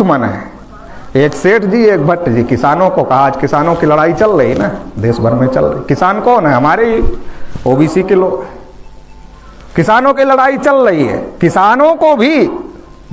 दुश्मन हैं, एक सेठ जी एक भट्ट जी। किसानों को कहा, आज किसानों की लड़ाई चल रही ना, देश भर में चल रही। किसान कौन है? हमारे ओबीसी के लोग। किसानों की लड़ाई चल रही है। किसानों को भी,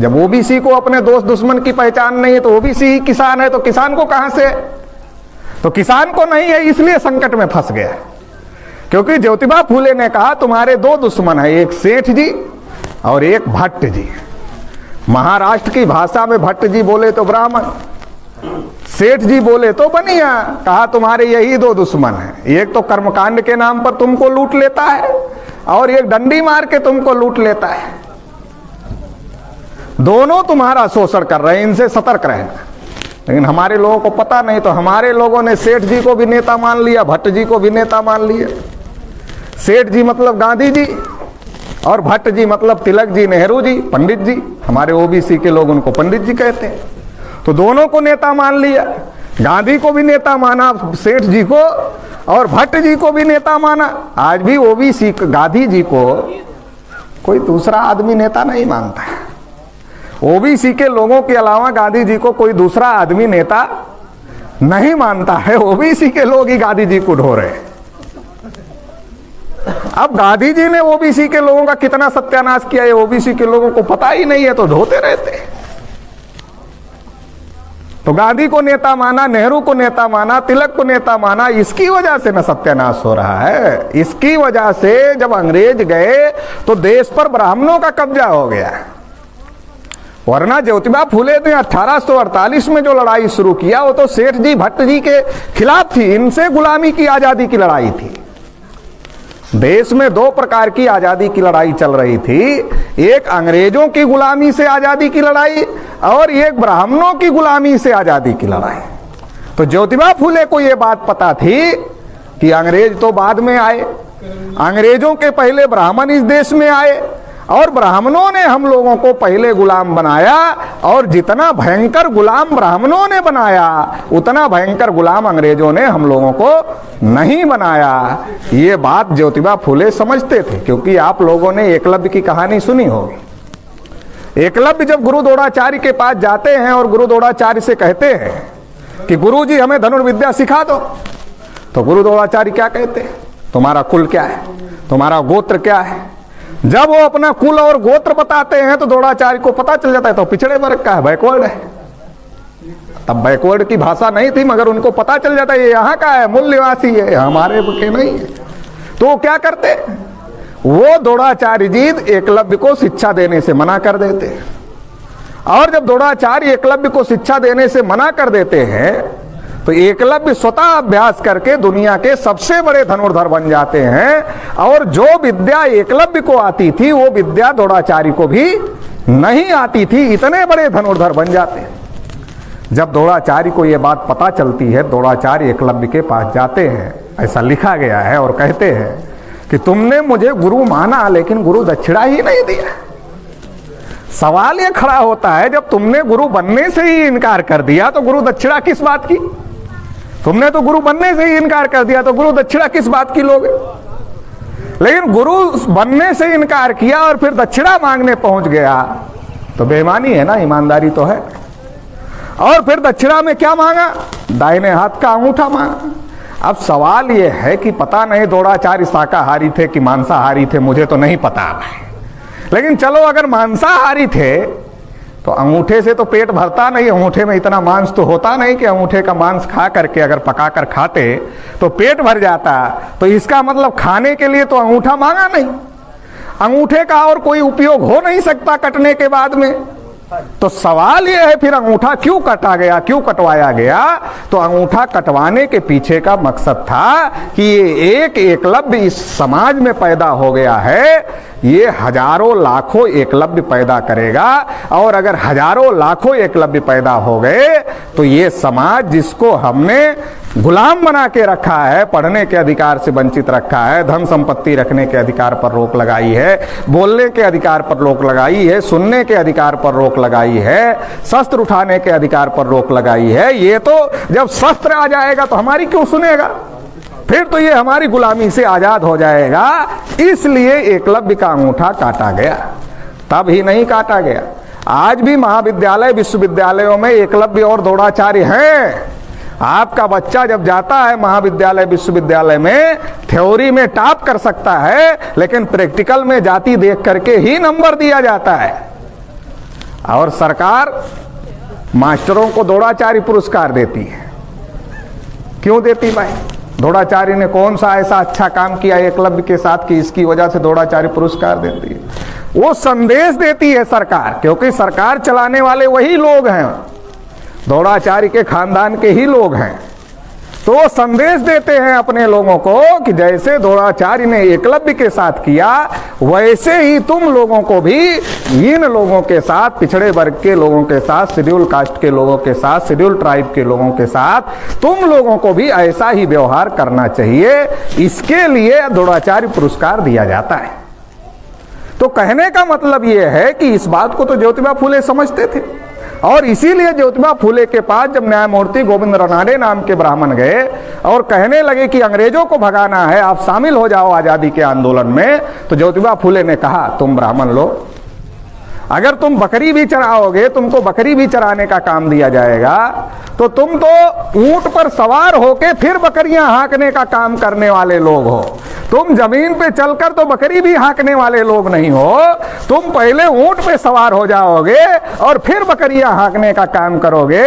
जब ओबीसी को अपने दोस्त दुश्मन की पहचान नहीं है तो ओबीसी ही किसान है, तो किसान को कहां से? तो किसान को नहीं है, इसलिए संकट में फंस गया। क्योंकि ज्योतिबा फूले ने कहा तुम्हारे दो दुश्मन है, एक सेठ जी और एक भट्ट जी। महाराष्ट्र की भाषा में भट्ट जी बोले तो ब्राह्मण, सेठ जी बोले तो बनिया। कहा तुम्हारे यही दो दुश्मन हैं, एक तो कर्मकांड के नाम पर तुमको लूट लेता है और एक डंडी मार के तुमको लूट लेता है। दोनों तुम्हारा शोषण कर रहे हैं, इनसे सतर्क रहना। लेकिन हमारे लोगों को पता नहीं, तो हमारे लोगों ने सेठ जी को भी नेता मान लिया, भट्ट जी को भी नेता मान लिया। सेठ जी मतलब गांधी जी और भट्ट जी मतलब तिलक जी, नेहरू जी, पंडित जी। हमारे ओबीसी के लोग उनको पंडित जी कहते हैं। तो दोनों को नेता मान लिया, गांधी को भी नेता माना सेठ जी को, और भट्ट जी को भी नेता माना। आज भी ओबीसी गांधी जी को कोई दूसरा आदमी नेता नहीं मानता है। ओबीसी के लोगों के अलावा गांधी जी को कोई दूसरा आदमी नेता नहीं मानता है। ओबीसी के लोग ही गांधी जी को ढो रहे हैं। अब गांधी जी ने ओबीसी के लोगों का कितना सत्यानाश किया, ये ओबीसी के लोगों को पता ही नहीं है, तो ढोते रहते हैं। तो गांधी को नेता माना, नेहरू को नेता माना, तिलक को नेता माना, इसकी वजह से न सत्यानाश हो रहा है। इसकी वजह से जब अंग्रेज गए तो देश पर ब्राह्मणों का कब्जा हो गया। वरना ज्योतिबा फूले ने 1848 में जो लड़ाई शुरू किया वो तो सेठ जी भट्ट जी के खिलाफ थी। इनसे गुलामी की आजादी की लड़ाई थी। देश में दो प्रकार की आजादी की लड़ाई चल रही थी, एक अंग्रेजों की गुलामी से आजादी की लड़ाई और एक ब्राह्मणों की गुलामी से आजादी की लड़ाई। तो ज्योतिबा फूले को यह बात पता थी कि अंग्रेज तो बाद में आए, अंग्रेजों के पहले ब्राह्मण इस देश में आए और ब्राह्मणों ने हम लोगों को पहले गुलाम बनाया, और जितना भयंकर गुलाम ब्राह्मणों ने बनाया उतना भयंकर गुलाम अंग्रेजों ने हम लोगों को नहीं बनाया। ये बात ज्योतिबा फूले समझते थे। क्योंकि आप लोगों ने एकलव्य की कहानी सुनी होगी। एकलव्य जब गुरु द्रोणाचार्य के पास जाते हैं और गुरु द्रोणाचार्य से कहते हैं कि गुरु जी हमें धनुर्विद्या सिखा दो, तो गुरु द्रोणाचार्य क्या कहते हैं? तुम्हारा कुल क्या है, तुम्हारा गोत्र क्या है? जब वो अपना कुल और गोत्र बताते हैं तो द्रोणाचार्य को पता चल जाता है तो पिछड़े वर्ग का है, बैकवर्ड है। तब बैकवर्ड की भाषा नहीं थी, मगर उनको पता चल जाता है ये यहाँ का है, मूल निवासी है, हमारे के नहीं है। तो वो क्या करते? वो द्रोणाचार्य जी एकलव्य को शिक्षा देने से मना कर देते हैं। और जब द्रोणाचार्य एकलव्य को शिक्षा देने से मना कर देते हैं तो एकलव्य स्वतः अभ्यास करके दुनिया के सबसे बड़े धनुर्धर बन जाते हैं। और जो विद्या एकलव्य को आती थी वो विद्या द्रोणाचार्य को भी नहीं आती थी, इतने बड़े धनुर्धर बन जाते हैं। जब द्रोणाचार्य को यह बात पता चलती है, द्रोणाचार्य एकलव्य के पास जाते हैं, ऐसा लिखा गया है, और कहते हैं कि तुमने मुझे गुरु माना लेकिन गुरु दक्षिणा ही नहीं दिया। सवाल यह खड़ा होता है, जब तुमने गुरु बनने से ही इनकार कर दिया तो गुरु दक्षिणा किस बात की? तुमने तो गुरु बनने से ही इनकार कर दिया तो गुरु दक्षिणा किस बात की लोगे? लेकिन गुरु बनने से इनकार किया और फिर दक्षिणा मांगने पहुंच गया तो बेईमानी है ना, ईमानदारी तो है। और फिर दक्षिणा में क्या मांगा? दाहिने हाथ का अंगूठा मांगा। अब सवाल यह है कि पता नहीं द्रोणाचार्य शाकाहारी थे कि मांसाहारी थे, मुझे तो नहीं पता। लेकिन चलो अगर मांसाहारी थे तो अंगूठे से तो पेट भरता नहीं, अंगूठे में इतना मांस तो होता नहीं कि अंगूठे का मांस खा करके अगर पका कर खाते तो पेट भर जाता। तो इसका मतलब खाने के लिए तो अंगूठा मांगा नहीं। अंगूठे का और कोई उपयोग हो नहीं सकता कटने के बाद में। तो सवाल यह है फिर अंगूठा क्यों काटा गया, क्यों कटवाया गया? तो अंगूठा कटवाने के पीछे का मकसद था कि ये एक एकलव्य इस समाज में पैदा हो गया है, ये हजारों लाखों एकलव्य पैदा करेगा। और अगर हजारों लाखों एकलव्य पैदा हो गए तो ये समाज जिसको हमने गुलाम बना के रखा है, पढ़ने के अधिकार से वंचित रखा है, धन संपत्ति रखने के अधिकार पर रोक लगाई है, बोलने के अधिकार पर रोक लगाई है, सुनने के अधिकार पर रोक लगाई है, शस्त्र उठाने के अधिकार पर रोक लगाई है, ये तो जब शस्त्र आ जाएगा तो हमारी क्यों सुनेगा? फिर तो ये हमारी गुलामी से आजाद हो जाएगा। इसलिए एकलव्य का अंगूठा काटा गया। तब ही नहीं काटा गया, आज भी महाविद्यालय विश्वविद्यालयों में एकलव्य और द्रोणाचार्य हैं। आपका बच्चा जब जाता है महाविद्यालय विश्वविद्यालय में, थ्योरी में टॉप कर सकता है, लेकिन प्रैक्टिकल में जाति देख करके ही नंबर दिया जाता है। और सरकार मास्टरों को द्रोणाचार्य पुरस्कार देती है। क्यों देती भाई? द्रोणाचार्य ने कौन सा ऐसा अच्छा काम किया एकलव्य के साथ कि इसकी वजह से द्रोणाचार्य पुरस्कार देती है? वो संदेश देती है सरकार, क्योंकि सरकार चलाने वाले वही लोग हैं, द्रोणाचार्य के खानदान के ही लोग हैं। तो वो संदेश देते हैं अपने लोगों को कि जैसे द्रोणाचार्य ने एकलव्य के साथ किया, वैसे ही तुम लोगों को भी इन लोगों के साथ, पिछड़े वर्ग के लोगों के साथ, शेड्यूल कास्ट के लोगों के साथ, शेड्यूल ट्राइब के लोगों के साथ तुम लोगों को भी ऐसा ही व्यवहार करना चाहिए। इसके लिए द्रोणाचार्य पुरस्कार दिया जाता है। तो कहने का मतलब यह है कि इस बात को तो ज्योतिबा फुले समझते थे, और इसीलिए ज्योतिबा फुले के पास जब न्यायमूर्ति गोविंद रनाडे नाम के ब्राह्मण गए और कहने लगे कि अंग्रेजों को भगाना है, आप शामिल हो जाओ आजादी के आंदोलन में, तो ज्योतिबा फुले ने कहा, तुम ब्राह्मण लोग अगर तुम बकरी भी चराओगे, तुमको बकरी भी चराने का काम दिया जाएगा, तो तुम तो ऊंट पर सवार होके फिर बकरियां हाँकने का काम करने वाले लोग हो। तुम जमीन पे चलकर तो बकरी भी हाँकने वाले लोग नहीं हो। तुम पहले ऊंट पे सवार हो जाओगे और फिर बकरियां हाँकने का काम करोगे।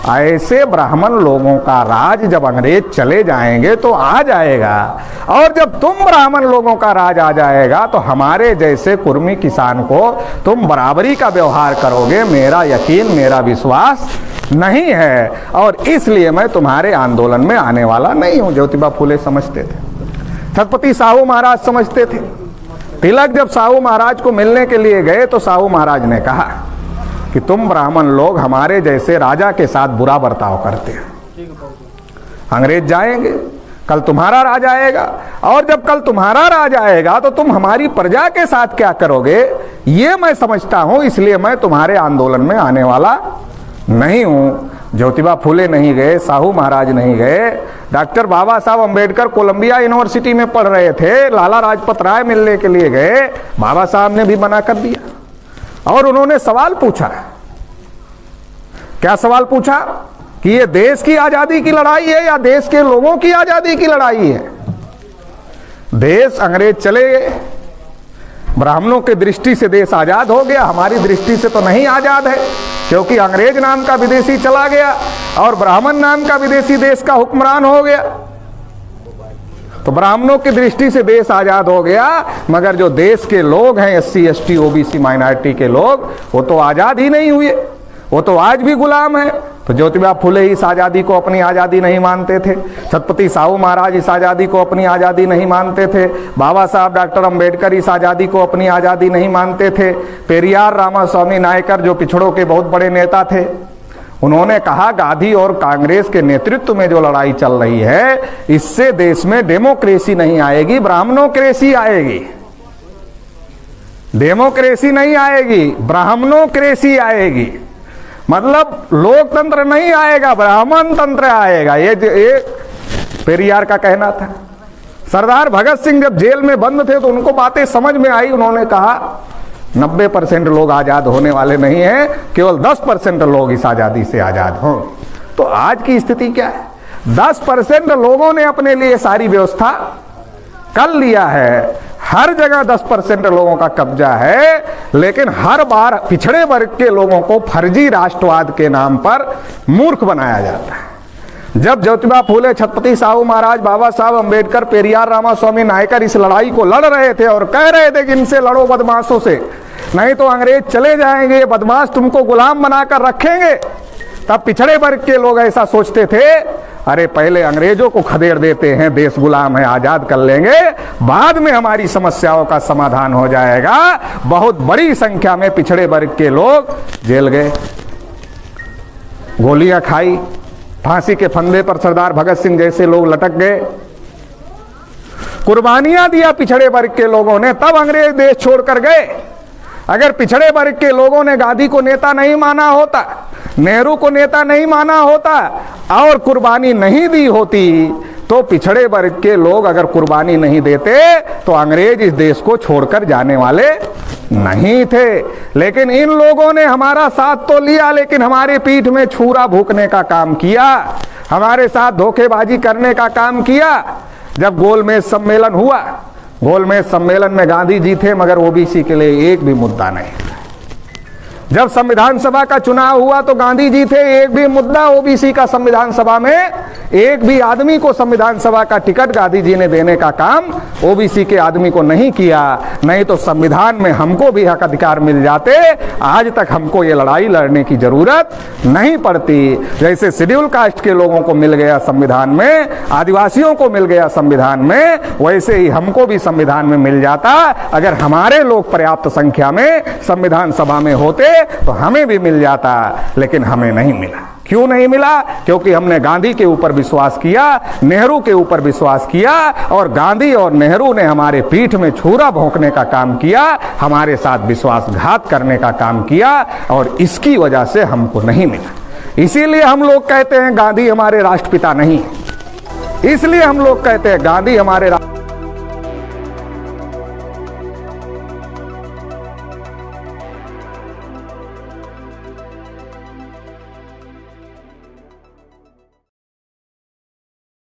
ऐसे ब्राह्मण लोगों का राज जब अंग्रेज चले जाएंगे तो आ जाएगा, और जब तुम ब्राह्मण लोगों का राज आ जाएगा तो हमारे जैसे कुर्मी किसान को तुम बराबरी का व्यवहार करोगे। मेरा यकीन, मेरा विश्वास नहीं है, और इसलिए मैं तुम्हारे आंदोलन में आने वाला नहीं हूं। ज्योतिबा फुले समझते थे, छत्रपति साहू महाराज समझते थे। तिलक जब साहू महाराज को मिलने के लिए गए तो साहू महाराज ने कहा कि तुम ब्राह्मण लोग हमारे जैसे राजा के साथ बुरा बर्ताव करते हैं। अंग्रेज जाएंगे, कल तुम्हारा राज आएगा, और जब कल तुम्हारा राज आएगा तो तुम हमारी प्रजा के साथ क्या करोगे, ये मैं समझता हूं। इसलिए मैं तुम्हारे आंदोलन में आने वाला नहीं हूं। ज्योतिबा फुले नहीं गए, साहू महाराज नहीं गए। डॉक्टर बाबा साहब अंबेडकर कोलंबिया यूनिवर्सिटी में पढ़ रहे थे, लाला लाजपत राय मिलने के लिए गए, बाबा साहब ने भी मना कर दिया। और उन्होंने सवाल पूछा, क्या सवाल पूछा कि ये देश की आजादी की लड़ाई है या देश के लोगों की आजादी की लड़ाई है? देश अंग्रेज चले गए, ब्राह्मणों की दृष्टि से देश आजाद हो गया, हमारी दृष्टि से तो नहीं आजाद है, क्योंकि अंग्रेज नाम का विदेशी चला गया और ब्राह्मण नाम का विदेशी देश का हुक्मरान हो गया। तो ब्राह्मणों की दृष्टि से देश आजाद हो गया, मगर जो देश के लोग हैं, SC ST OBC माइनॉरिटी के लोग, वो तो आजाद ही नहीं हुए, वो तो आज भी गुलाम है। तो ज्योतिबा फुले इस आजादी को अपनी आजादी नहीं मानते थे, छत्रपति साहू महाराज इस आजादी को अपनी आजादी नहीं मानते थे, बाबा साहब डॉक्टर अंबेडकर इस आजादी को अपनी आजादी नहीं मानते थे। पेरियार रामास्वामी नायकर जो पिछड़ों के बहुत बड़े नेता थे, उन्होंने कहा गांधी और कांग्रेस के नेतृत्व में जो लड़ाई चल रही है, इससे देश में डेमोक्रेसी नहीं आएगी, ब्राह्मणोक्रेसी आएगी। डेमोक्रेसी नहीं आएगी, ब्राह्मणोक्रेसी आएगी। मतलब लोकतंत्र नहीं आएगा, ब्राह्मण तंत्र आएगा। ये पेरियार का कहना था। सरदार भगत सिंह जब जेल में बंद थे तो उनको बातें समझ में आई। उन्होंने कहा 90% लोग आजाद होने वाले नहीं हैं, केवल 10% लोग इस आजादी से आजाद हों। तो आज की स्थिति क्या है? 10% लोगों ने अपने लिए सारी व्यवस्था कर लिया है। हर जगह 10% लोगों का कब्जा है, लेकिन हर बार पिछड़े वर्ग के लोगों को फर्जी राष्ट्रवाद के नाम पर मूर्ख बनाया जाता है। जब ज्योतिबा फुले, छत्रपति साहू महाराज, बाबा साहब अंबेडकर, पेरियार रामास्वामी नायकर इस लड़ाई को लड़ रहे थे और कह रहे थे कि इनसे लड़ो बदमाशों से, नहीं तो अंग्रेज चले जाएंगे, ये बदमाश तुमको गुलाम बनाकर रखेंगे, तब पिछड़े वर्ग के लोग ऐसा सोचते थे, अरे पहले अंग्रेजों को खदेड़ देते हैं, देश गुलाम है, आजाद कर लेंगे, बाद में हमारी समस्याओं का समाधान हो जाएगा। बहुत बड़ी संख्या में पिछड़े वर्ग के लोग जेल गए, गोलियां खाई, फांसी के फंदे पर सरदार भगत सिंह जैसे लोग लटक गए, कुर्बानियां दिया पिछड़े वर्ग के लोगों ने, तब अंग्रेज देश छोड़कर गए। अगर पिछड़े वर्ग के लोगों ने गांधी को नेता नहीं माना होता, नेहरू को नेता नहीं माना होता और कुर्बानी नहीं दी होती, तो पिछड़े वर्ग के लोग अगर कुर्बानी नहीं देते तो अंग्रेज इस देश को छोड़कर जाने वाले नहीं थे। लेकिन इन लोगों ने हमारा साथ तो लिया, लेकिन हमारे पीठ में छुरा भोंकने का काम किया, हमारे साथ धोखेबाजी करने का काम किया। जब गोलमेज सम्मेलन हुआ, गोलमेज सम्मेलन में गांधी जी थे, मगर ओबीसी के लिए एक भी मुद्दा नहीं। जब संविधान सभा का चुनाव हुआ तो गांधी जी थे, एक भी मुद्दा ओबीसी का संविधान सभा में, एक भी आदमी को संविधान सभा का टिकट गांधी जी ने देने का काम ओबीसी के आदमी को नहीं किया। नहीं तो संविधान में हमको भी हक अधिकार मिल जाते, आज तक हमको ये लड़ाई लड़ने की जरूरत नहीं पड़ती। जैसे शेड्यूल कास्ट के लोगों को मिल गया संविधान में, आदिवासियों को मिल गया संविधान में, वैसे ही हमको भी संविधान में मिल जाता। अगर हमारे लोग पर्याप्त संख्या में संविधान सभा में होते तो हमें भी मिल जाता, लेकिन हमें नहीं मिला। क्यों नहीं मिला? क्योंकि हमने गांधी के ऊपर विश्वास किया, नेहरू के ऊपर विश्वास किया, और गांधी और नेहरू ने हमारे पीठ में छुरा भोंकने का काम किया, हमारे साथ विश्वासघात करने का काम किया, और इसकी वजह से हमको नहीं मिला। इसीलिए हम लोग कहते हैं गांधी हमारे राष्ट्रपिता नहीं, इसलिए हम लोग कहते हैं गांधी हमारे